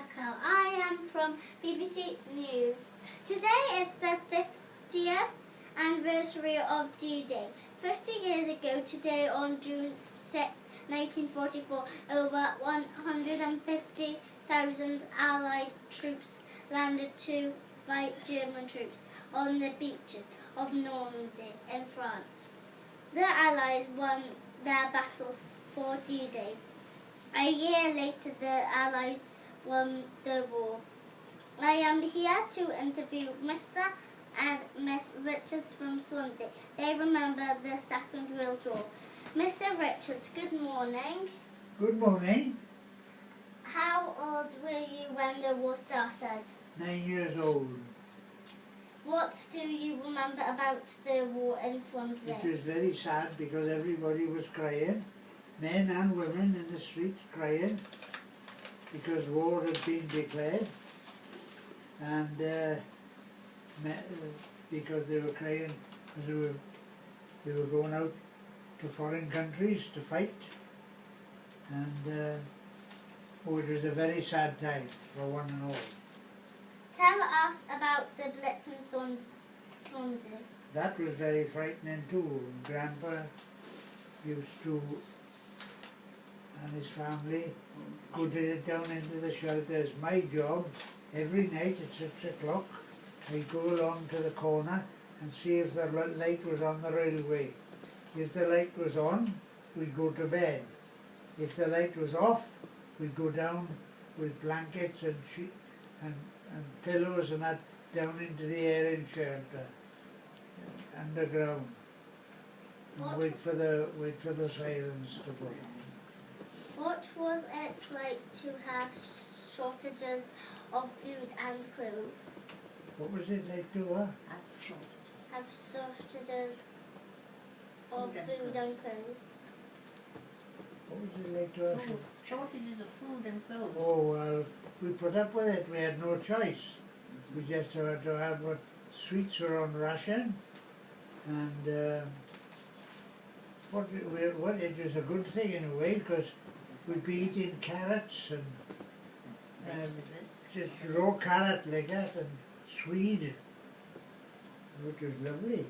Raquel. I am from BBC News. Today is the 50th anniversary of D-Day. 50 years ago today, on June 6, 1944, over 150,000 Allied troops landed to fight German troops on the beaches of Normandy in France. The Allies won their battles for D-Day. A year later, the Allies won the war. I am here to interview Mr. and Miss Richards from Swansea. They remember the Second World War. Mr. Richards, good morning. Good morning. How old were you when the war started? 9 years old. What do you remember about the war in Swansea? It was very sad because everybody was crying, men and women in the streets crying because war had been declared, and because they were crying because they were going out to foreign countries to fight, and it was a very sad time for one and all. Tell us about the Blitz in Swansea. That was very frightening too. Grandpa used to, and his family, go down into the shelters. My job, every night at 6 o'clock, I'd go along to the corner and see if the light was on the railway. If the light was on, we'd go to bed. If the light was off, we'd go down with blankets and pillows and that down into the air in shelter, underground, and wait for the sirens to go. What was it like to have shortages of food and clothes? What was it like to Have shortages of food and clothes. What was it like to have? Shortages of food and clothes. Oh well, we put up with it. We had no choice. We just had to have what sweets were on ration, and it was a good thing in a way because we'd be eating carrots and just raw carrot like that and swede, which was lovely.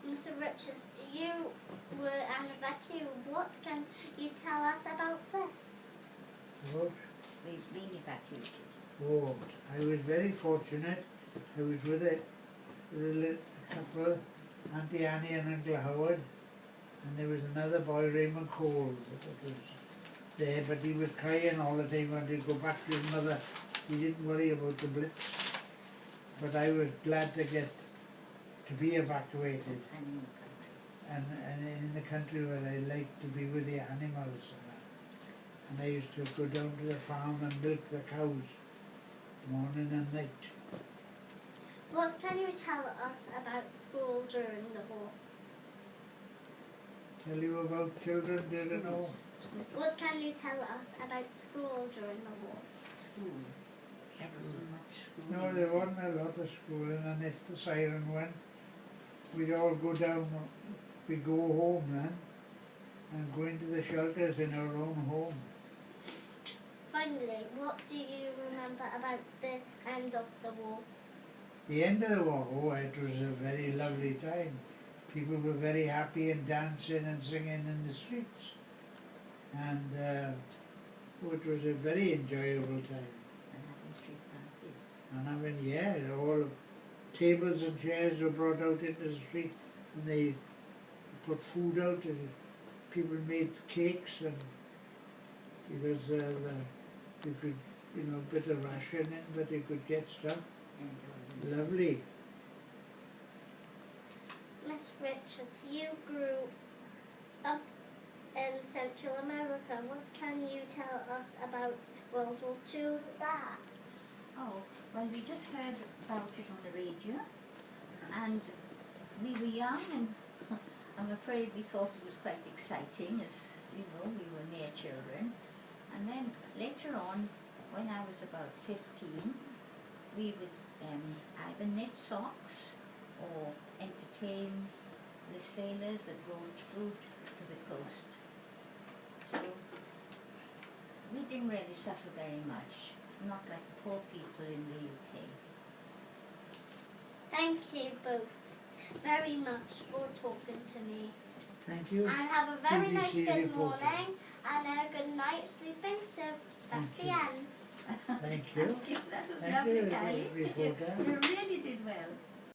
Mr. Richards, you were an evacuee. What can you tell us about this? What? We've been evacuated. Oh, I was very fortunate. I was with a couple, Auntie Annie and Uncle Howard, and there was another boy, Raymond Cole, that was there, but he was crying all the time, wanted to go back to his mother. He didn't worry about the Blitz, but I was glad to be evacuated, and in the country where I liked to be with the animals. And I used to go down to the farm and milk the cows, morning and night. What can you tell us about school during the war? Tell you about children during the war? What can you tell us about school during the war? School. There wasn't much school. No, there wasn't a lot of schooling, and if the siren went, we'd all go down, we'd go home then, and go into the shelters in our own home. Finally, what do you remember about the end of the war? The end of the war, oh, it was a very lovely time. People were very happy and dancing and singing in the streets. And it was a very enjoyable time. And having street parties. And I mean, yeah, all tables and chairs were brought out into the street, and they put food out, and people made cakes, and because you could, a bit of ration in, but you could get stuff. Lovely. Miss Richards, you grew up in Central America. What can you tell us about World War II there? Oh, well, we just heard about it on the radio, and we were young, and I'm afraid we thought it was quite exciting, as we were near children. And then later on, when I was about 15, we would either knit socks or entertain the sailors that brought fruit to the coast. So we did didn't really suffer very much, not like poor people in the UK. Thank you both very much for talking to me. Thank you. And have a very nice BBC good reporter. morning and a good night sleeping. So that's Thank the you. end. Thank you. That was Thank lovely, you, Callie. reporter. You really did well.